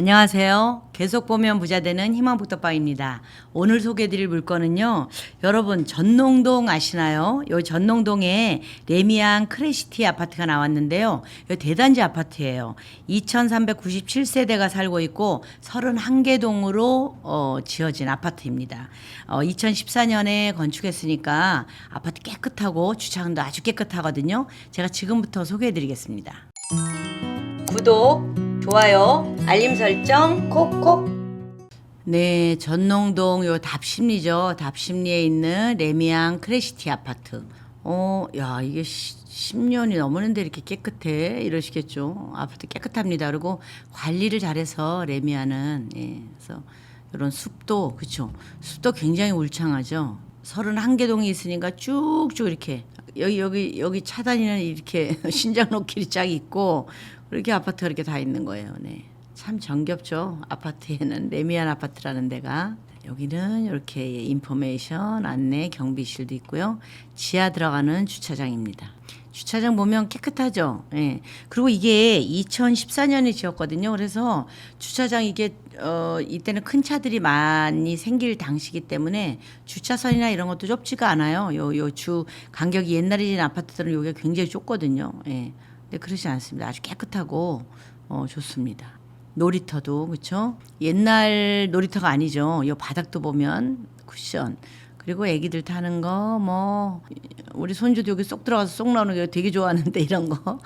안녕하세요. 계속 보면 부자 되는 희망복덕방입니다. 오늘 소개해드릴 물건은요. 여러분 전농동 아시나요? 요 전농동에 레미안 크래시티 아파트가 나왔는데요. 요 대단지 아파트예요. 2397세대가 살고 있고 31개 동으로 지어진 아파트입니다. 2014년에 건축했으니까 아파트 깨끗하고 주차장도 아주 깨끗하거든요. 제가 지금부터 소개해드리겠습니다. 구독, 좋아요, 알림 설정 콕콕. 네, 전농동 요 답심리죠. 답심리에 있는 레미안 크래시티 아파트. 야, 이게 10년이 넘었는데 이렇게 깨끗해 이러시겠죠. 아파트 깨끗합니다. 그리고 관리를 잘해서 레미안은 그래서 이런 숲도 그렇죠. 숲도 굉장히 울창하죠. 31개 동이 있으니까 쭉쭉 이렇게 여기 차단이는 이렇게 신장로길이 쫙 있고 이렇게 아파트가 이렇게 다 있는 거예요. 네. 참 정겹죠. 아파트에는 레미안 아파트라는 데가. 여기는 이렇게 인포메이션, 안내, 경비실도 있고요. 지하 들어가는 주차장입니다. 주차장 보면 깨끗하죠. 예. 그리고 이게 2014년에 지었거든요. 그래서 주차장 이게 이때는 큰 차들이 많이 생길 당시이기 때문에 주차선이나 이런 것도 좁지가 않아요. 요 주 간격이 옛날에 지은 아파트들은 여기가 굉장히 좁거든요. 예. 근데 그렇지 않습니다. 아주 깨끗하고 좋습니다. 놀이터도 그렇죠. 옛날 놀이터가 아니죠. 이 바닥도 보면 쿠션. 그리고 애기들 타는 거 뭐 우리 손주도 여기 쏙 들어가서 쏙 나오는 게 되게 좋아하는데 이런 거.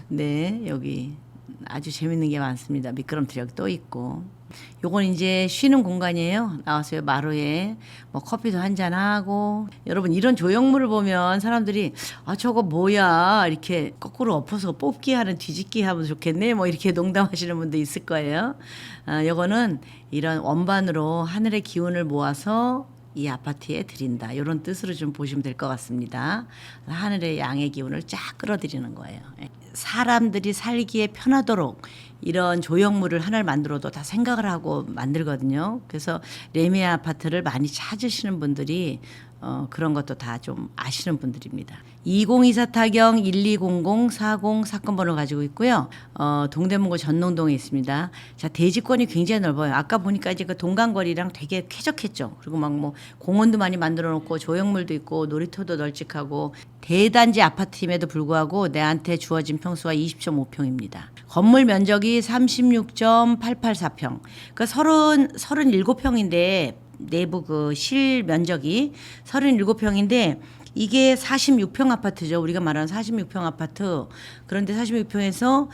네, 여기 아주 재밌는 게 많습니다. 미끄럼틀 여기 또 있고. 요건 이제 쉬는 공간이에요. 나와서 마루에 뭐 커피도 한잔 하고. 여러분 이런 조형물을 보면 사람들이 아 저거 뭐야 이렇게 거꾸로 엎어서 뽑기 하는 뒤집기 하면 좋겠네 뭐 이렇게 농담하시는 분도 있을 거예요. 요거는 이런 원반으로 하늘의 기운을 모아서 이 아파트에 드린다. 이런 뜻으로 좀 보시면 될 것 같습니다. 하늘의 양의 기운을 쫙 끌어들이는 거예요. 사람들이 살기에 편하도록 이런 조형물을 하나를 만들어도 다 생각을 하고 만들거든요. 그래서 레미안 아파트를 많이 찾으시는 분들이 그런 것도 다 좀 아시는 분들입니다. 2024 타경 120040 사건번호 가지고 있고요. 동대문구 전농동에 있습니다. 자, 대지권이 굉장히 넓어요. 아까 보니까 이제 그 동강거리랑 되게 쾌적했죠. 그리고 막 뭐 공원도 많이 만들어 놓고 조형물도 있고 놀이터도 널찍하고 대단지 아파트임에도 불구하고 내한테 주어진 평수가 20.5평입니다. 건물 면적이 36.884평. 그러니까 37평인데 내부 그 실 면적이 37평인데 이게 46평 아파트죠. 우리가 말하는 46평 아파트. 그런데 46평에서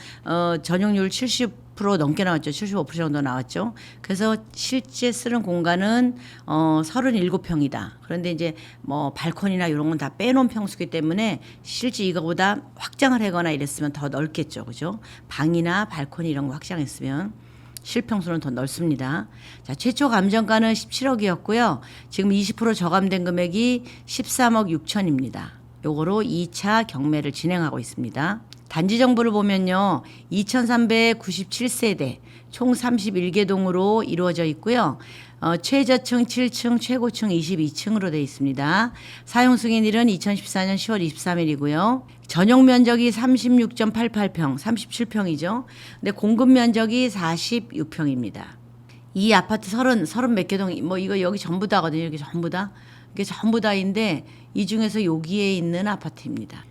전용률 70% 넘게 나왔죠. 75% 정도 나왔죠. 그래서 실제 쓰는 공간은 37평이다. 그런데 이제 뭐 발코니나 이런 건 다 빼놓은 평수기 때문에 실제 이거보다 확장을 하거나 이랬으면 더 넓겠죠. 그죠? 방이나 발코니 이런 거 확장했으면 실평수는 더 넓습니다. 자, 최초 감정가는 17억이었고요. 지금 20% 저감된 금액이 13억 6천입니다. 요거로 2차 경매를 진행하고 있습니다. 단지 정보를 보면요. 2397세대 총 31개 동으로 이루어져 있고요. 최저층 7층, 최고층 22층으로 되어 있습니다. 사용 승인일은 2014년 10월 23일이고요. 전용 면적이 36.88평, 37평이죠. 근데 공급 면적이 46평입니다. 이 아파트 30 몇 개 동, 뭐 이거 여기 전부 다거든요. 이게 전부 다. 이게 전부 다인데 이 중에서 여기에 있는 아파트입니다.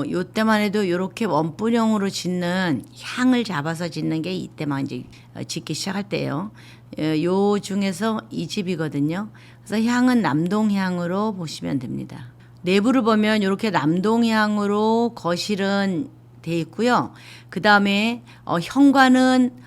요때만 해도 이렇게 원분형으로 짓는 향을 잡아서 짓는 게 이때만 이제 짓기 시작할 때예요. 요 중에서 이 집이거든요. 그래서 향은 남동향으로 보시면 됩니다. 내부를 보면 이렇게 남동향으로 거실은 돼 있고요. 그 다음에 현관은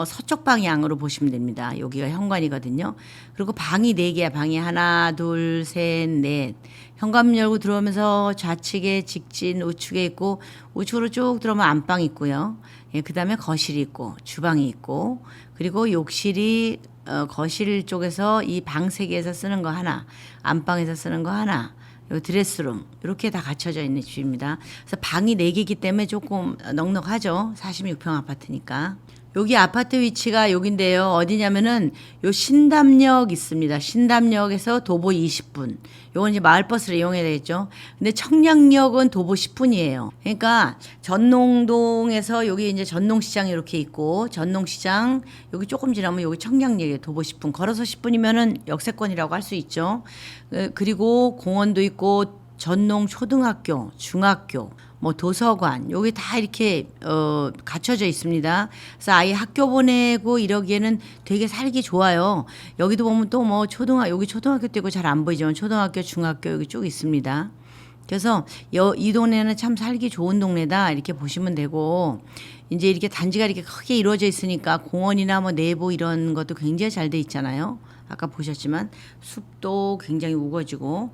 서쪽 방향으로 보시면 됩니다. 여기가 현관이거든요. 그리고 방이 4개야. 방이 하나, 둘, 셋, 넷. 현관 열고 들어오면서 좌측에 직진 우측에 있고 우측으로 쭉 들어오면 안방 있고요. 예, 그 다음에 거실이 있고 주방이 있고 그리고 욕실이 거실 쪽에서 이 방 3개에서 쓰는 거 하나, 안방에서 쓰는 거 하나, 요 드레스룸 이렇게 다 갖춰져 있는 집입니다. 그래서 방이 4개이기 때문에 조금 넉넉하죠. 46평 아파트니까. 여기 아파트 위치가 여긴데요. 어디냐면은 요 신담역 있습니다. 신담역에서 도보 20분. 요건 이제 마을버스를 이용해야 되겠죠. 근데 청량역은 도보 10분이에요. 그러니까 전농동에서 여기 이제 전농시장이 이렇게 있고 전농시장 여기 조금 지나면 여기 청량역에 도보 10분. 걸어서 10분이면은 역세권이라고 할 수 있죠. 그리고 공원도 있고 전농 초등학교, 중학교, 뭐 도서관 여기 다 이렇게 갖춰져 있습니다. 그래서 아이 학교 보내고 이러기에는 되게 살기 좋아요. 여기도 보면 또 뭐 여기 초등학교 때고 잘 안 보이지만 초등학교, 중학교 여기 쭉 있습니다. 그래서 이 동네는 참 살기 좋은 동네다 이렇게 보시면 되고 이제 이렇게 단지가 이렇게 크게 이루어져 있으니까 공원이나 뭐 내부 이런 것도 굉장히 잘 돼 있잖아요. 아까 보셨지만 숲도 굉장히 우거지고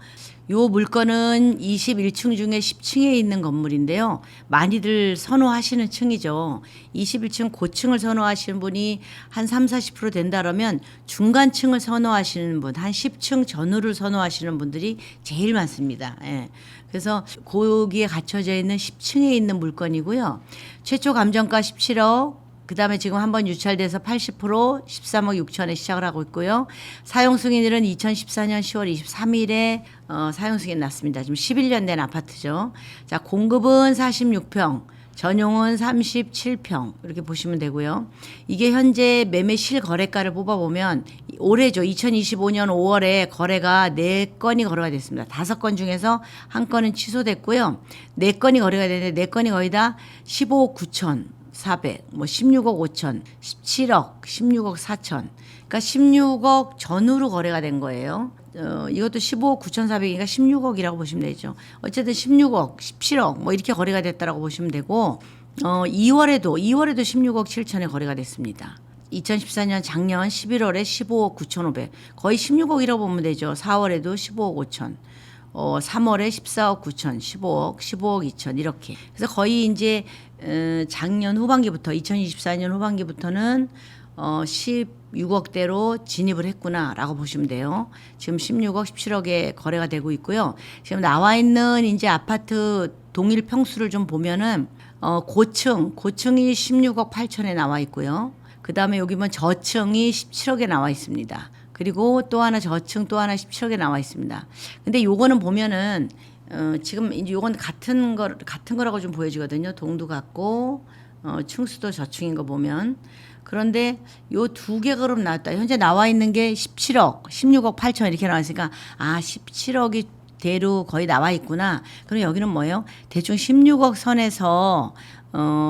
요 물건은 21층 중에 10층에 있는 건물인데요. 많이들 선호하시는 층이죠. 21층 고층을 선호하시는 분이 한 30-40% 된다 그러면 중간층을 선호하시는 분, 한 10층 전후를 선호하시는 분들이 제일 많습니다. 예. 그래서 거기에 갖춰져 있는 10층에 있는 물건이고요. 최초 감정가 17억, 그다음에 지금 한번 유찰돼서 80% 13억 6천에 시작을 하고 있고요. 사용 승인일은 2014년 10월 23일에 사용 승인 났습니다. 지금 11년 된 아파트죠. 자, 공급은 46평, 전용은 37평 이렇게 보시면 되고요. 이게 현재 매매 실거래가를 뽑아보면 올해죠. 2025년 5월에 거래가 4건이 거래가 됐습니다. 5건 중에서 1건은 취소됐고요. 4건이 거래가 됐는데 4건이 거의 다 15억 9천 400, 뭐 16억 5천, 17억, 16억 4천. 그러니까 16억 전후로 거래가 된 거예요. 이것도 15억 9,400이니까 16억이라고 보시면 되죠. 어쨌든 16억, 17억 뭐 이렇게 거래가 됐다라고 보시면 되고 2월에도 16억 7천에 거래가 됐습니다. 2014년 작년 11월에 15억 9,500. 거의 16억이라고 보면 되죠. 4월에도 15억 5천. 3월에 14억 9천, 15억 2천 이렇게. 그래서 거의 이제 작년 후반기부터 2024년 후반기부터는 16억대로 진입을 했구나라고 보시면 돼요. 지금 16억, 17억에 거래가 되고 있고요. 지금 나와 있는 이제 아파트 동일 평수를 좀 보면은 고층이 16억 8천에 나와 있고요. 그 다음에 여기 보면 저층이 17억에 나와 있습니다. 그리고 또 하나 저층 또 하나 17억에 나와 있습니다. 근데 요거는 보면은 지금 이제 요건 같은 거라고 좀 보여지거든요. 동도 같고 층수도 저층인 거 보면. 그런데 요 두 개 그룹 나왔다. 현재 나와 있는 게 17억, 16억 8천 이렇게 나왔으니까 17억이 대로 거의 나와 있구나. 그럼 여기는 뭐예요? 대충 16억 선에서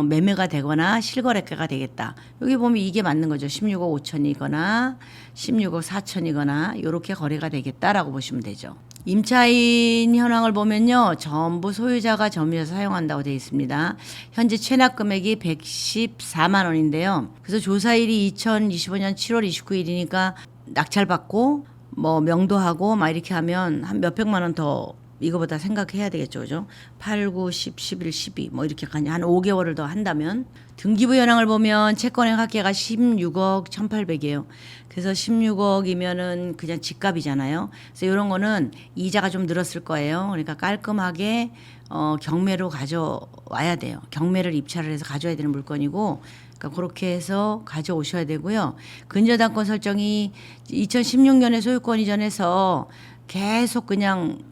매매가 되거나 실거래가가 되겠다. 여기 보면 이게 맞는 거죠. 16억 5천이거나 16억 4천이거나 이렇게 거래가 되겠다라고 보시면 되죠. 임차인 현황을 보면요. 전부 소유자가 점유해서 사용한다고 되어 있습니다. 현재 체납 금액이 114만 원인데요. 그래서 조사일이 2025년 7월 29일이니까 낙찰받고 뭐 명도하고 막 이렇게 하면 한 몇백만 원 더 이거보다 생각해야 되겠죠. 그죠? 8, 9, 10, 11, 12 뭐 이렇게 한 5개월을 더 한다면 등기부 현황을 보면 채권의 합계가 16억 1,800이에요. 그래서 16억이면은 그냥 집값이잖아요. 그래서 이런 거는 이자가 좀 늘었을 거예요. 그러니까 깔끔하게 경매로 가져와야 돼요. 경매를 입찰을 해서 가져와야 되는 물건이고 그러니까 그렇게 해서 가져오셔야 되고요. 근저당권 설정이 2016년에 소유권 이전해서 계속 그냥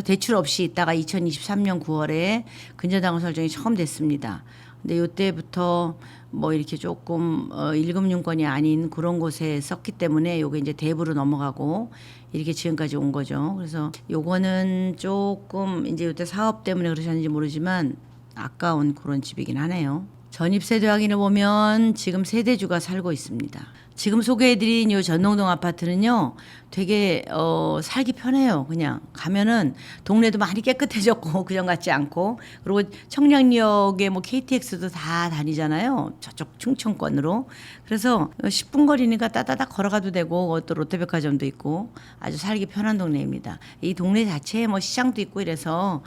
대출 없이 있다가 2023년 9월에 근저당권 설정이 처음 됐습니다. 근데 요때부터 뭐 이렇게 조금 1금융권이 아닌 그런 곳에 썼기 때문에 요게 이제 대부로 넘어가고 이렇게 지금까지 온 거죠. 그래서 요거는 조금 이제 요때 사업 때문에 그러셨는지 모르지만 아까운 그런 집이긴 하네요. 전입세대 확인을 보면 지금 세대주가 살고 있습니다. 지금 소개해드린 요 전농동 아파트는요, 되게 살기 편해요. 그냥 가면은 동네도 많이 깨끗해졌고 그전 같지 않고 그리고 청량역에 뭐 KTX도 다 다니잖아요. 저쪽 충청권으로. 그래서 10분 거리니까 따다닥 걸어가도 되고 또 롯데백화점도 있고 아주 살기 편한 동네입니다. 이 동네 자체에 뭐 시장도 있고 이래서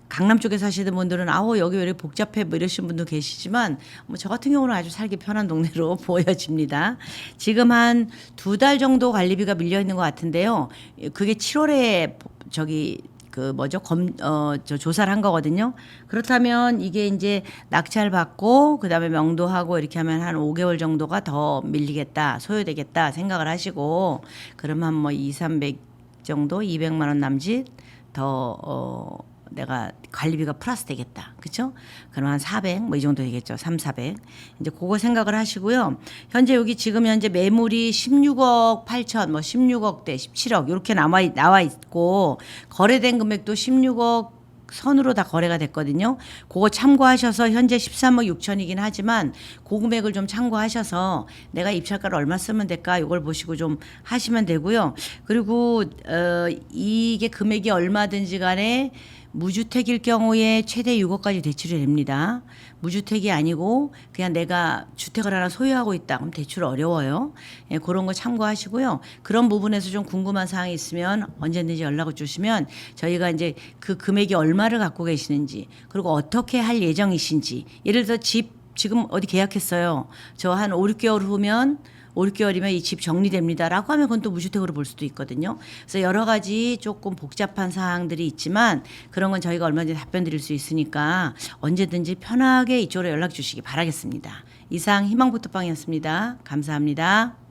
강남 쪽에 사시는 분들은 여기 왜 이렇게 복잡해 뭐 이러신 분도 계시지만 뭐 저 같은 경우는 아주 살기 편한 동네로 보여집니다. 지금 한 2달 정도 관리비가 밀려 있는 것 같은데요. 그게 7월에 조사를 한 거거든요. 그렇다면 이게 이제 낙찰 받고 그다음에 명도하고 이렇게 하면 한 5개월 정도가 더 밀리겠다, 소요되겠다 생각을 하시고 그러면 뭐 200, 300 정도 200만 원 남짓 더 내가 관리비가 플러스 되겠다. 그렇죠? 그럼 한 400 뭐 이 정도 되겠죠. 3, 400. 이제 그거 생각을 하시고요. 현재 여기 지금 현재 매물이 16억 8천 뭐 16억대 17억 이렇게 나와 있고 거래된 금액도 16억 선으로 다 거래가 됐거든요. 그거 참고하셔서 현재 13억 6천이긴 하지만 그 금액을 좀 참고하셔서 내가 입찰가를 얼마 쓰면 될까 이걸 보시고 좀 하시면 되고요. 그리고 이게 금액이 얼마든지 간에 무주택일 경우에 최대 6억까지 대출이 됩니다. 무주택이 아니고 그냥 내가 주택을 하나 소유하고 있다. 그럼 대출 어려워요. 예, 그런 거 참고하시고요. 그런 부분에서 좀 궁금한 사항이 있으면 언제든지 연락을 주시면 저희가 이제 그 금액이 얼마를 갖고 계시는지 그리고 어떻게 할 예정이신지 예를 들어 집 지금 어디 계약했어요. 저 한 5, 6개월 후면 5, 6개월이면 이 집 정리됩니다라고 하면 그건 또 무주택으로 볼 수도 있거든요. 그래서 여러 가지 조금 복잡한 사항들이 있지만 그런 건 저희가 얼마든지 답변 드릴 수 있으니까 언제든지 편하게 이쪽으로 연락 주시기 바라겠습니다. 이상 희망부터빵이었습니다. 감사합니다.